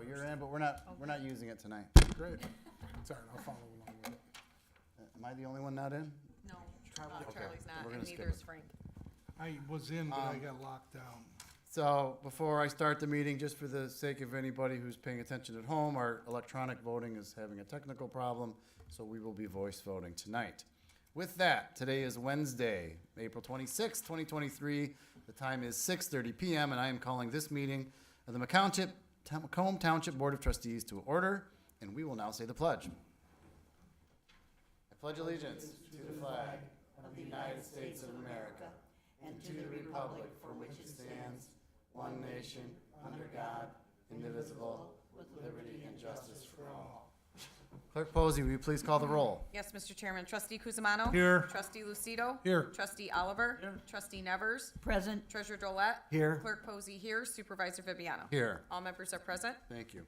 you're in, but we're not using it tonight. Great. It's all right, I'll follow along with it. Am I the only one not in? No, Okay. Charlie's We're not, gonna and skip neither it. is Frank. I was in, but I got locked out. So before I start the meeting, just for the sake of anybody who's paying attention at home, our electronic voting is having a technical problem, so we will be voice voting tonight. With that, today is Wednesday, April 26th, 2023. The time is 6:30 PM, and I am calling this meeting of the Macomb Township Board of Trustees to order, and we will now say the pledge. I pledge allegiance to the flag of the United States of America and to the republic for which it stands, one nation, under God, indivisible, with liberty and justice for all. Clerk Posey, will you please call the roll? Yes, Mr. Chairman. Trustee Kuzimano? Here. Trustee Lucido? Here. Trustee Oliver? Trustee Nevers? Present. Treasurer Drollet? Here. Clerk Posey here. Supervisor Viviano? Here. All members are present. Thank you.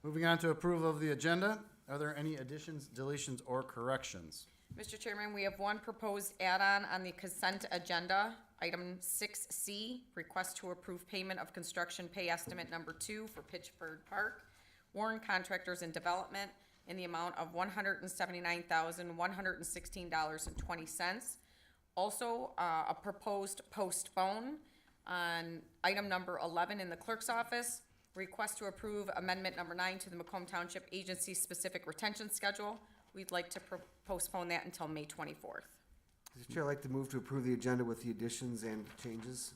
Moving on to approval of the agenda. Are there any additions, deletions, or corrections? Mr. Chairman, we have one proposed add-on on the consent agenda. Item 6C, request to approve payment of construction pay estimate number 2 for Pittsford Park, Warren Contractors and Development, in the amount of $179,116.20. Also, a proposed postpone on item number 11 in the clerk's office, request to approve amendment number 9 to the Macomb Township Agency-specific retention schedule. We'd like to postpone that until May 24th. Mr. Chair, I'd like to move to approve the agenda with the additions and changes.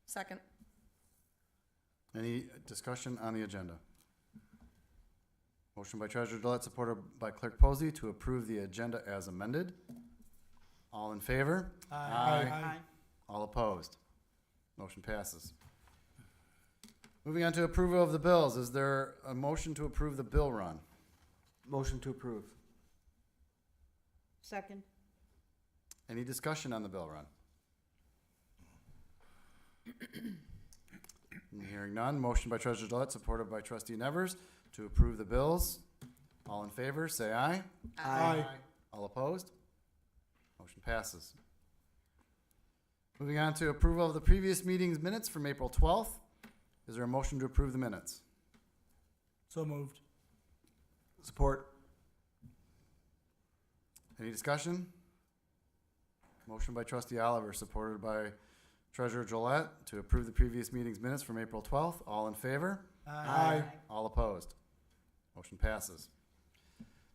Second. Any discussion on the agenda? Motion by Treasurer Drollet, supported by Clerk Posey, to approve the agenda as amended. All in favor? Aye. All opposed? Motion passes. Moving on to approval of the bills. Is there a motion to approve the bill run? Motion to approve. Second. Any discussion on the bill run? Hearing none. Motion by Treasurer Drollet, supported by Trustee Nevers, to approve the bills. All in favor, say aye. Aye. All opposed? Motion passes. Moving on to approval of the previous meeting's minutes from April 12th. Is there a motion to approve the minutes? So moved. Support. Any discussion? Motion by Trustee Oliver, supported by Treasurer Drollet, to approve the previous meeting's minutes from April 12th. All in favor? Aye. All opposed? Motion passes.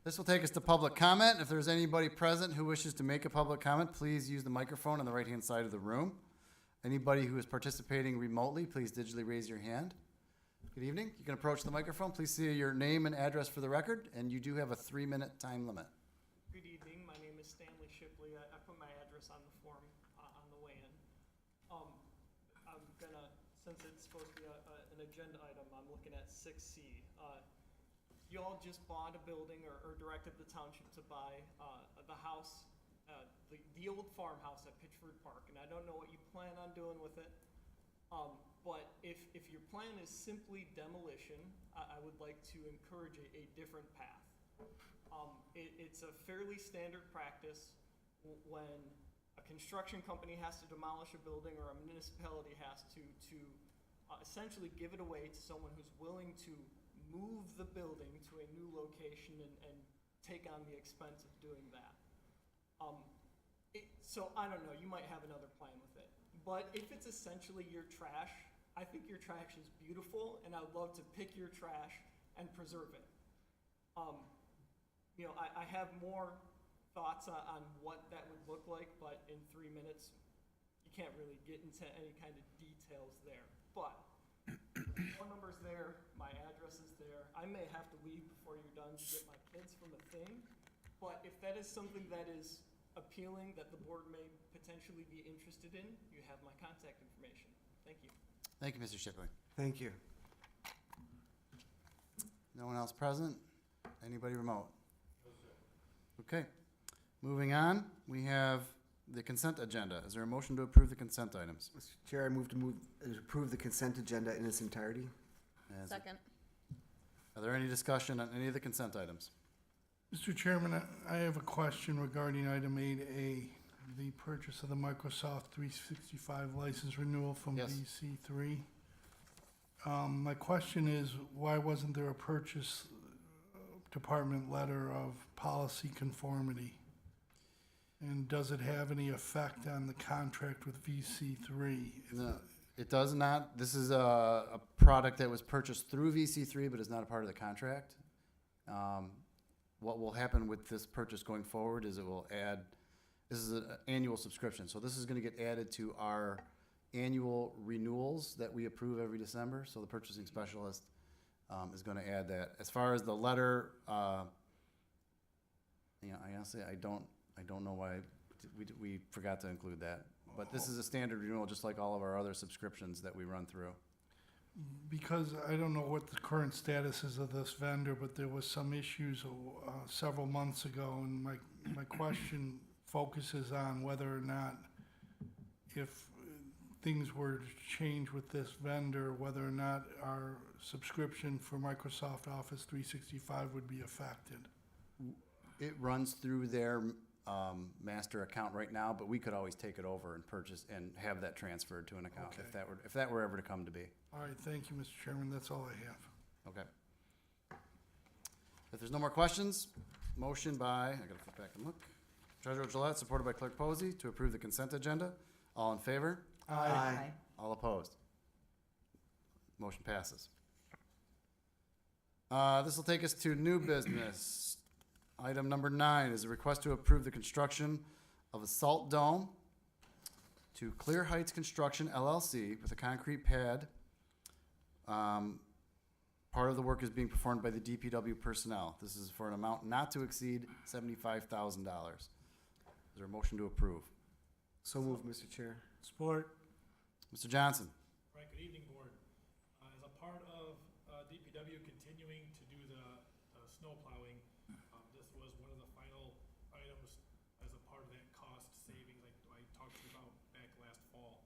This will take us to public comment. If there's anybody present who wishes to make a public comment, please use the microphone on the right-hand side of the room. Anybody who is participating remotely, please digitally raise your hand. Good evening. You can approach the microphone. Please say your name and address for the record, and you do have a 3-minute time limit. Good evening. My name is Stanley Shipley. I put my address on the form on the way in. I'm gonna, since it's supposed to be an agenda item, I'm looking at 6C. You all just bought a building or directed the township to buy the house, the old farmhouse at Pittsford Park, and I don't know what you plan on doing with it. But if your plan is simply demolition, I would like to encourage a different path. It's a fairly standard practice when a construction company has to demolish a building or a municipality has to essentially give it away to someone who's willing to move the building to a new location and take on the expense of doing that. So I don't know, you might have another plan with it. But if it's essentially your trash, I think your trash is beautiful, and I would love to pick your trash and preserve it. You know, I have more thoughts on what that would look like, but in 3 minutes, you can't really get into any kind of details there. But phone number's there, my address is there. I may have to leave before you're done to get my kids from a thing, but if that is something that is appealing, that the board may potentially be interested in, you have my contact information. Thank you. Thank you, Mr. Shipley. Thank you. No one else present? Anybody remote? Okay. Moving on, we have the consent agenda. Is there a motion to approve the consent items? Mr. Chair, I move to approve the consent agenda in its entirety. Second. Are there any discussion on any of the consent items? Mr. Chairman, I have a question regarding item 8A, the purchase of the Microsoft 365 license renewal from Yes. BC3. My question is, why wasn't there a purchase department letter of policy conformity? And does it have any effect on the contract with VC3? No, it does not. This is a product that was purchased through VC3, but is not a part of the contract. What will happen with this purchase going forward is it will add, this is an annual subscription, so this is gonna get added to our annual renewals that we approve every December, so the purchasing specialist is gonna add that. As far as the letter, I honestly, I don't know why we forgot to include that. But this is a standard renewal, just like all of our other subscriptions that we run through. Because I don't know what the current status is of this vendor, but there was some issues several months ago, and my question focuses on whether or not, if things were to change with this vendor, whether or not our subscription for Microsoft Office 365 would be affected. It runs through their master account right now, but we could always take it over and purchase and have that transferred to an account if that were ever to come to be. All right, thank you, Mr. Chairman, that's all I have. Okay. If there's no more questions, motion by, I gotta flip back and look. Treasurer Gillette, supported by Clerk Posey, to approve the consent agenda. All in favor? Aye. All opposed? Motion passes. This will take us to new business. Item number 9 is a request to approve the construction of a salt dome to Clear Heights Construction LLC with a concrete pad. Part of the work is being performed by the DPW personnel. This is for an amount not to exceed $75,000. Is there a motion to approve? So moved, Mr. Chair. Support. Mr. Johnson? Right, good evening, Board. As a part of DPW continuing to do the snow plowing, this was one of the final items as a part of that cost savings like I talked to you about back last fall.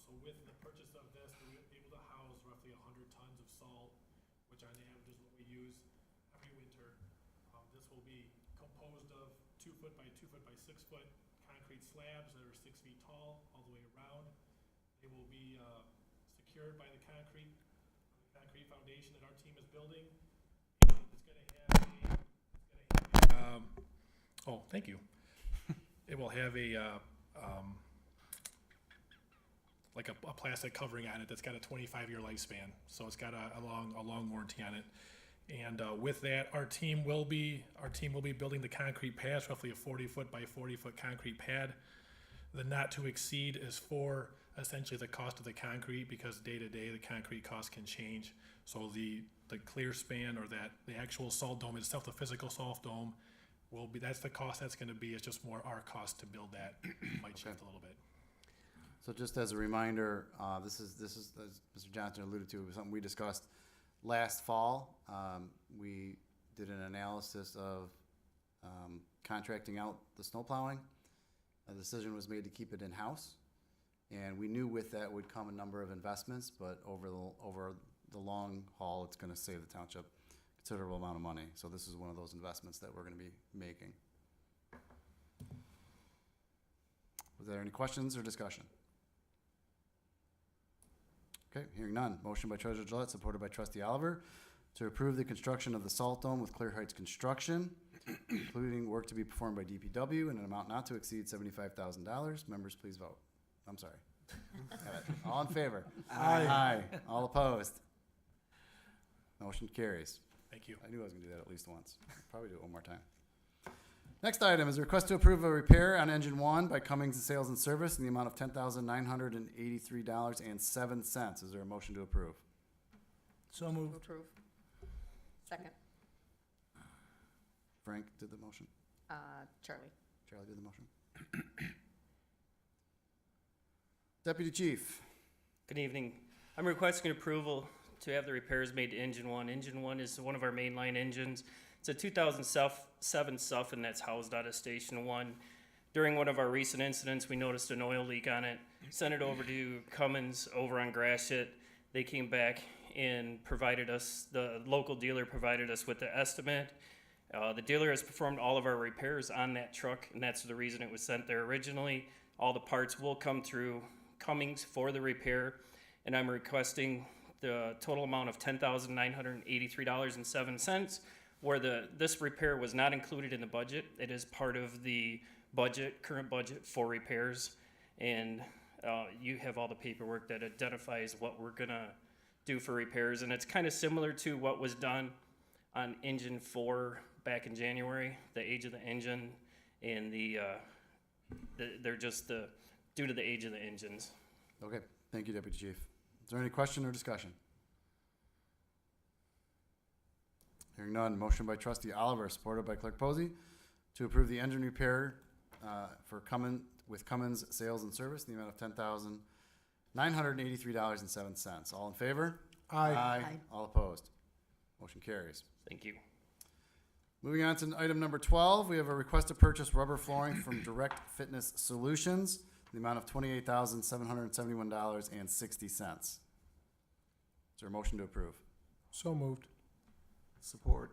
So with the purchase of this, we were able to house roughly 100 tons of salt, which on average is what we use every winter. This will be composed of 2 foot by 2 foot by 6 foot concrete slabs that are 6 feet tall all the way around. They will be secured by the concrete foundation that our team is building. And it's going to have oh, thank you. It will have a like a plastic covering on it that's got a 25-year lifespan. So it's got a long warranty on it. And with that, our team will be building the concrete pads, roughly a 40-foot by 40-foot concrete pad. The not to exceed is for essentially the cost of the concrete, because day to day the concrete cost can change. So the clear span, or the actual salt dome itself, the physical salt dome, will be, that's the cost that's going to be. It's just more our cost to build that might shift a little bit. So just as a reminder, this is, as Mr. Johnson alluded to, something we discussed last fall. We did an analysis of contracting out the snow plowing. A decision was made to keep it in-house, and we knew with that would come a number of investments, but over the long haul, it's gonna save the township a considerable amount of money. So this is one of those investments that we're gonna be making. Was there any questions or discussion? Okay, hearing none. Motion by Treasurer Gillette, supported by Trustee Oliver, to approve the construction of the salt dome with Clear Heights Construction, including work to be performed by DPW in an amount not to exceed $75,000. Members, please vote. I'm sorry. All in favor? Aye. All opposed? Motion carries. Thank you. I knew I was gonna do that at least once. Probably do it one more time. Next item is a request to approve a repair on engine 1 by Cummings Sales and Service in the amount of $10,983.07. Is there a motion to approve? So moved. Approve. Second. Frank did the motion. Charlie. Charlie did the motion. Deputy Chief. Good evening. I'm requesting approval to have the repairs made to engine 1. Engine 1 is one of our mainline engines. It's a 2007 Suffin that's housed out of Station 1. During one of our recent incidents, we noticed an oil leak on it. Sent it over to Cummins over on Gratiot. They came back and provided us, the local dealer provided us with the estimate. The dealer has performed all of our repairs on that truck, and that's the reason it was sent there originally. All the parts will come through Cummings for the repair, and I'm requesting the total amount of $10,983.07, where this repair was not included in the budget. It is part of the current budget for repairs. And you have all the paperwork that identifies what we're gonna do for repairs. And it's kind of similar to what was done on engine 4 back in January, the age of the engine and they're just due to the age of the engines. Okay, thank you, Deputy Chief. Is there any question or discussion? Hearing none, motion by Trustee Oliver, supported by Clerk Posey, to approve the engine repair for Cummins Sales and Service in the amount of $10,983.07. All in favor? Aye. All opposed? Motion carries. Thank you. Moving on to item number 12, we have a request to purchase rubber flooring from Direct Fitness Solutions in the amount of $28,771.60. Is there a motion to approve? So moved. Support.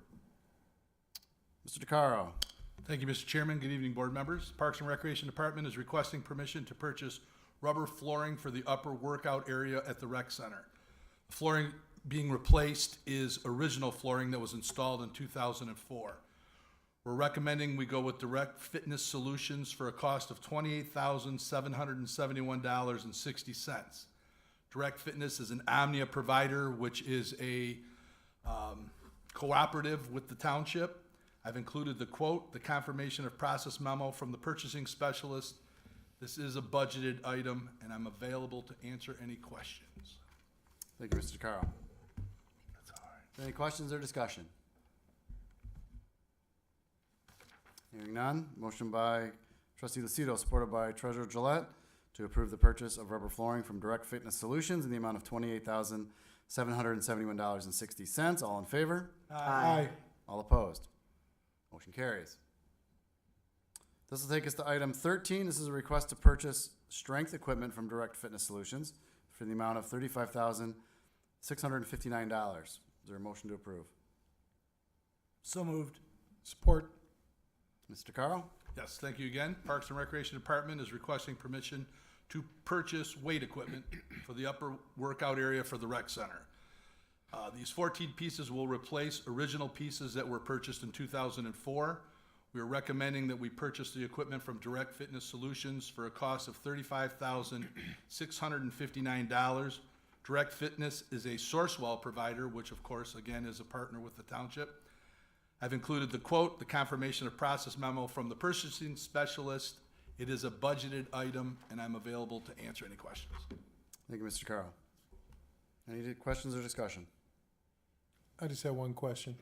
Mr. DeCaro. Thank you, Mr. Chairman. Good evening, board members. Parks and Recreation Department is requesting permission to purchase rubber flooring for the upper workout area at the rec center. The flooring being replaced is original flooring that was installed in 2004. We're recommending we go with Direct Fitness Solutions for a cost of $28,771.60. Direct Fitness is an Omnia provider, which is a cooperative with the township. I've included the quote, the confirmation of process memo from the purchasing specialist. This is a budgeted item, and I'm available to answer any questions. Thank you, Mr. DeCaro. That's all right. Any questions or discussion? Hearing none, motion by Trustee Lucido, supported by Treasurer Gillette, to approve the purchase of rubber flooring from Direct Fitness Solutions in the amount of $28,771.60. All in favor? Aye. All opposed? Motion carries. This will take us to item 13. This is a request to purchase strength equipment from Direct Fitness Solutions for the amount of $35,659. Is there a motion to approve? So moved. Support. Mr. Carl? Yes, thank you again. Parks and Recreation Department is requesting permission to purchase weight equipment for the upper workout area for the rec center. These 14 pieces will replace original pieces that were purchased in 2004. We are recommending that we purchase the equipment from Direct Fitness Solutions for a cost of $35,659. Direct Fitness is a Sourcewell provider, which of course, again, is a partner with the township. I've included the quote, the confirmation of process memo from the purchasing specialist. It is a budgeted item, and I'm available to answer any questions. Thank you, Mr. Carl. Any questions or discussion? I just have one question.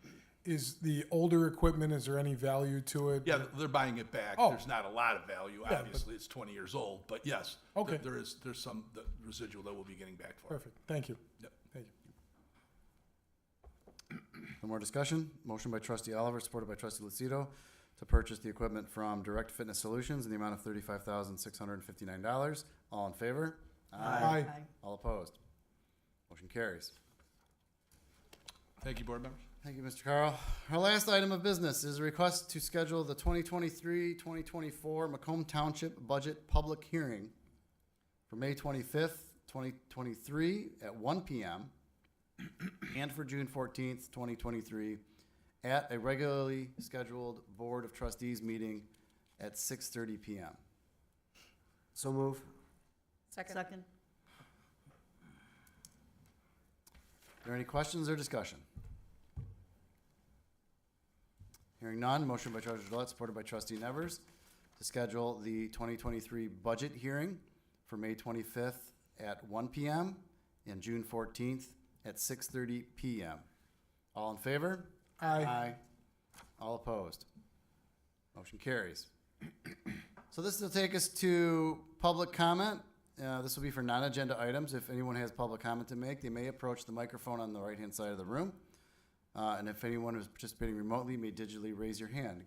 Is the older equipment, is there any value to it? Yeah, they're buying it back. Oh. There's not a lot of value. Yeah, Obviously, it's 20 years old, but yes. Okay. There's some residual that we'll be getting back for. Perfect. Thank you. Yep. Thank you. No more discussion? Motion by Trustee Oliver, supported by Trustee Lucido, to purchase the equipment from Direct Fitness Solutions in the amount of $35,659. All in favor? Aye. All opposed? Motion carries. Thank you, board members. Thank you, Mr. Carl. Our last item of business is a request to schedule the 2023-2024 Macomb Township Budget Public Hearing for May 25th, 2023 at 1 p.m. and for June 14th, 2023 at a regularly scheduled Board of Trustees meeting at 6:30 p.m. So move. Second. Are there any questions or discussion? Hearing none, motion by Treasurer Gillette, supported by Trustee Nevers, to schedule the 2023 budget hearing for May 25th at 1 p.m. and June 14th at 6:30 p.m. All in favor? Aye. All opposed? Motion carries. So this will take us to public comment. This will be for non-agenda items. If anyone has public comment to make, they may approach the microphone on the right-hand side of the room. And if anyone is participating remotely, may digitally raise your hand.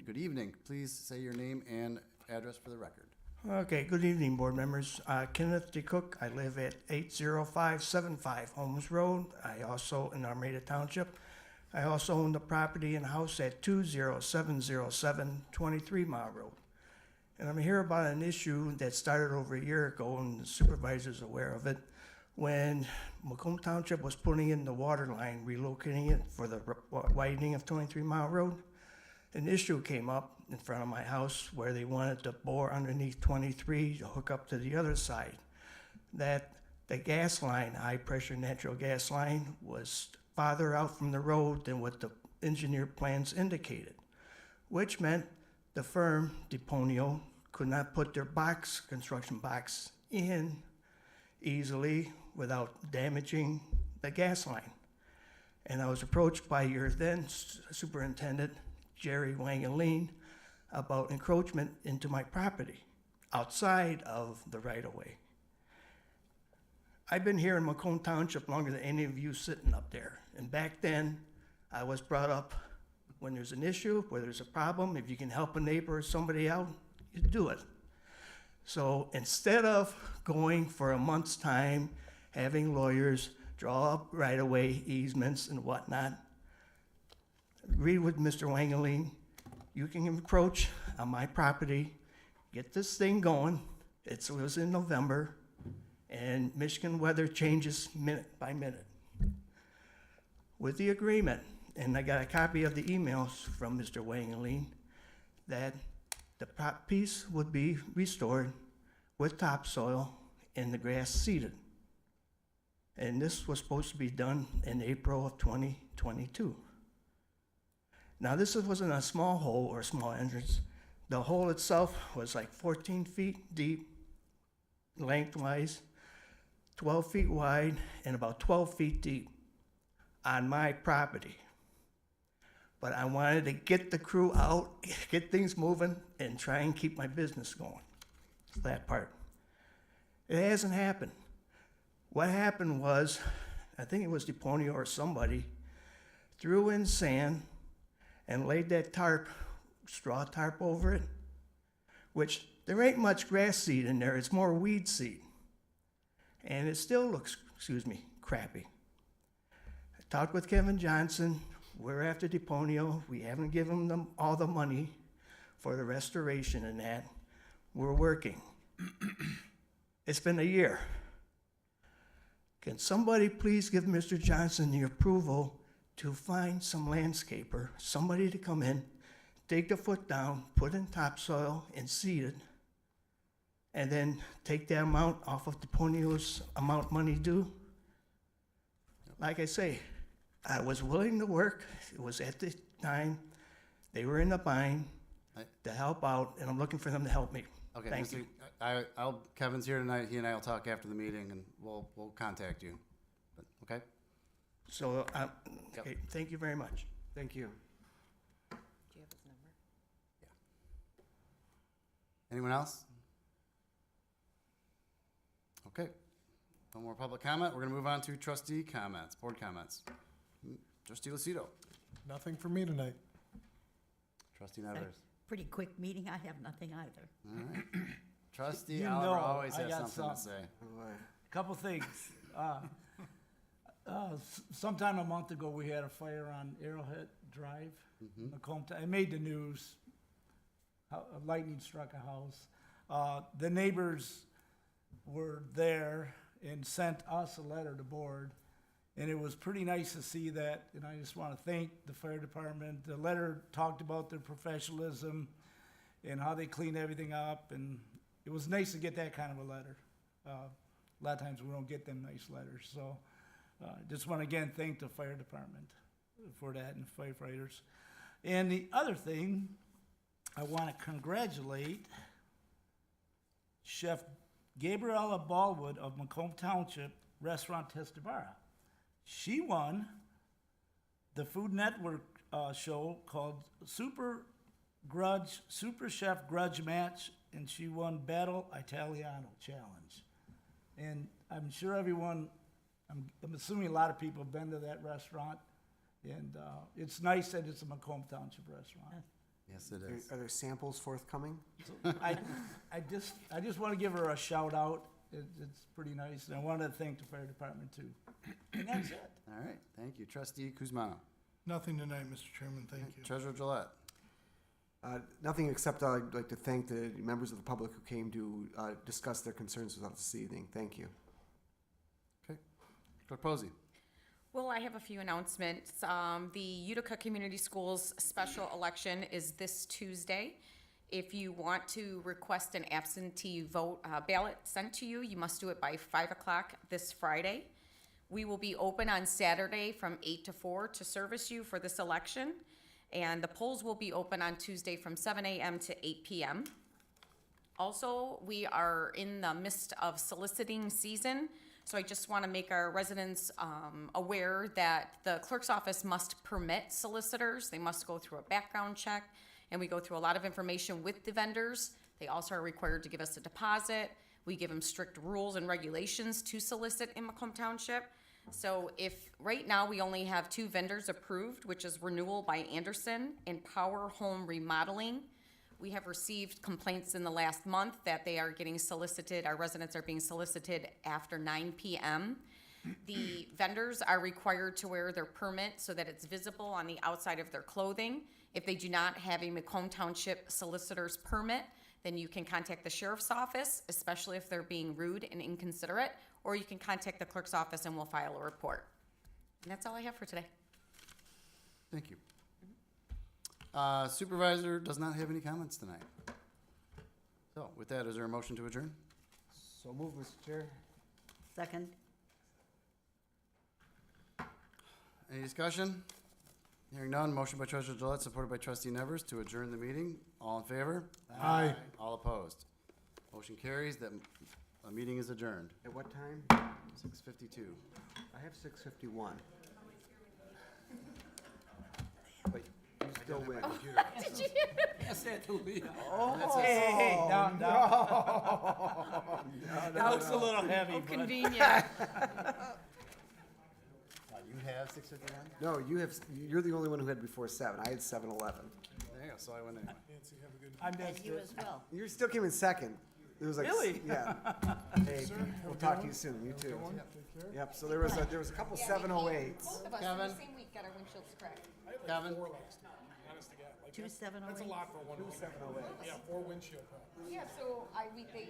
Good evening. Please say your name and address for the record. Okay, good evening, board members. Kenneth DeCook. I live at 80575 Holmes Road. I also in Armada Township. I also own the property and house at 20707 23 Mile Road. And I'm here about an issue that started over a year ago, and the supervisor's aware of it, when Macomb Township was putting in the water line, relocating it for the widening of 23 Mile Road, an issue came up in front of my house where they wanted to bore underneath 23 to hook up to the other side. That the gas line, high-pressure natural gas line, was farther out from the road than what the engineer plans indicated, which meant the firm, DePonio, could not put their construction box in easily without damaging the gas line. And I was approached by your then superintendent, Jerry Wangeline, about encroachment into my property outside of the right-of-way. I've been here in Macomb Township longer than any of you sitting up there. And back then, I was brought up, when there's an issue, where there's a problem, if you can help a neighbor or somebody out, you do it. So instead of going for a month's time, having lawyers draw up right-of-way easements and whatnot, agree with Mr. Wangeline, you can encroach on my property, get this thing going. It was in November, and Michigan weather changes minute by minute. With the agreement, and I got a copy of the emails from Mr. Wangeline, that the piece would be restored with topsoil and the grass seeded. And this was supposed to be done in April of 2022. Now, this wasn't a small hole or a small entrance. The hole itself was like 14 feet deep, lengthwise, 12 feet wide, and about 12 feet deep on my property. But I wanted to get the crew out, get things moving, and try and keep my business going. That part. It hasn't happened. What happened was, I think it was DePonio or somebody, threw in sand and laid that tarp, straw tarp over it, which there ain't much grass seed in there, it's more weed seed. And it still looks, crappy. I talked with Kevin Johnson, we're after DePonio, we haven't given them all the money for the restoration and that. We're working. It's been a year. Can somebody please give Mr. Johnson the approval to find some landscaper, somebody to come in, dig the foot down, put in topsoil and seed it, and then take that amount off of DePonio's amount money due? Like I say, I was willing to work. It was at the time, they were in the bind to help out, and I'm looking for them to help me. Okay, Thank you. Kevin's here tonight. He and I will talk after the meeting, and we'll contact you. But, okay. So, okay, thank you very much. Thank you. Do you have his number? Anyone else? Okay. No more public comment. We're gonna move on to trustee comments, board comments. Trustee Lucido. Nothing for me tonight. Trustee Nevers. Pretty quick meeting, I have nothing either. All right. Trustee You Oliver know always I has got something to something. say. Couple things. Sometime a month ago, we had a fire on Arrowhead Drive, Macomb. It made the news. Lightning struck a house. The neighbors were there and sent us a letter to board, and it was pretty nice to see that. And I just want to thank the fire department. The letter talked about their professionalism and how they cleaned everything up, and it was nice to get that kind of a letter. A lot of times we don't get them nice letters, so just want to again thank the fire department for that and firefighters. And the other thing, I want to congratulate Chef Gabriella Baldwood of Macomb Township Restaurant Testabara. She won the Food Network show called Super Chef Grudge Match, and she won Battle Italiano Challenge. And I'm sure everyone, I'm assuming a lot of people have been to that restaurant, and it's nice that it's a Macomb Township restaurant. Yes, it is. Are there samples forthcoming? So I just want to give her a shout out. It's pretty nice, and I want to thank the fire department too. And that's it. All right. Thank you. Trustee Kuzma. Nothing tonight, Mr. Chairman, thank you. Treasurer Gillette. Nothing except I'd like to thank the members of the public who came to discuss their concerns with us this evening. Thank you. Clerk Posey. Well, I have a few announcements. The Utica Community Schools special election is this Tuesday. If you want to request an absentee vote ballot sent to you, you must do it by 5 o'clock this Friday. We will be open on Saturday from 8 to 4 to service you for this election. And the polls will be open on Tuesday from 7 a.m. to 8 p.m. Also, we are in the midst of soliciting season, so I just want to make our residents aware that the clerk's office must permit solicitors. They must go through a background check, and we go through a lot of information with the vendors. They also are required to give us a deposit. We give them strict rules and regulations to solicit in Macomb Township. So if, right now, we only have 2 vendors approved, which is Renewal by Anderson and Power Home Remodeling. We have received complaints in the last month that they are getting solicited, our residents are being solicited after 9 p.m. The vendors are required to wear their permit so that it's visible on the outside of their clothing. If they do not have a Macomb Township solicitor's permit, then you can contact the sheriff's office, especially if they're being rude and inconsiderate, or you can contact the clerk's office and we'll file a report. And that's all I have for today. Thank you. Supervisor does not have any comments tonight. So with that, is there a motion to adjourn? So move, Mr. Chair. Second. Any discussion? Hearing none, motion by Treasurer Gillette, supported by Trustee Nevers to adjourn the meeting. All in favor? Aye. All opposed? Motion carries. That meeting is adjourned. At what time? 6:52. I have 6:51. But you still win. Hey, down. That was a little heavy, but. Convenient. You have 6:51? No, you're the only one who had before 7. I had 7:11. There you go, so I win anyway. Nancy, have a good I And missed you it. as well. You still came in second. It was like, Really? Yeah. Hey, we'll talk to you soon. You too. Take care. Yep. So there was a couple 708s. Both of us in Kevin? the same week got our windshields cracked. Kevin? Honest to God, like, 2 708. that's a lot for one. 708. Yeah, 4 windshield cracks. Yeah, so they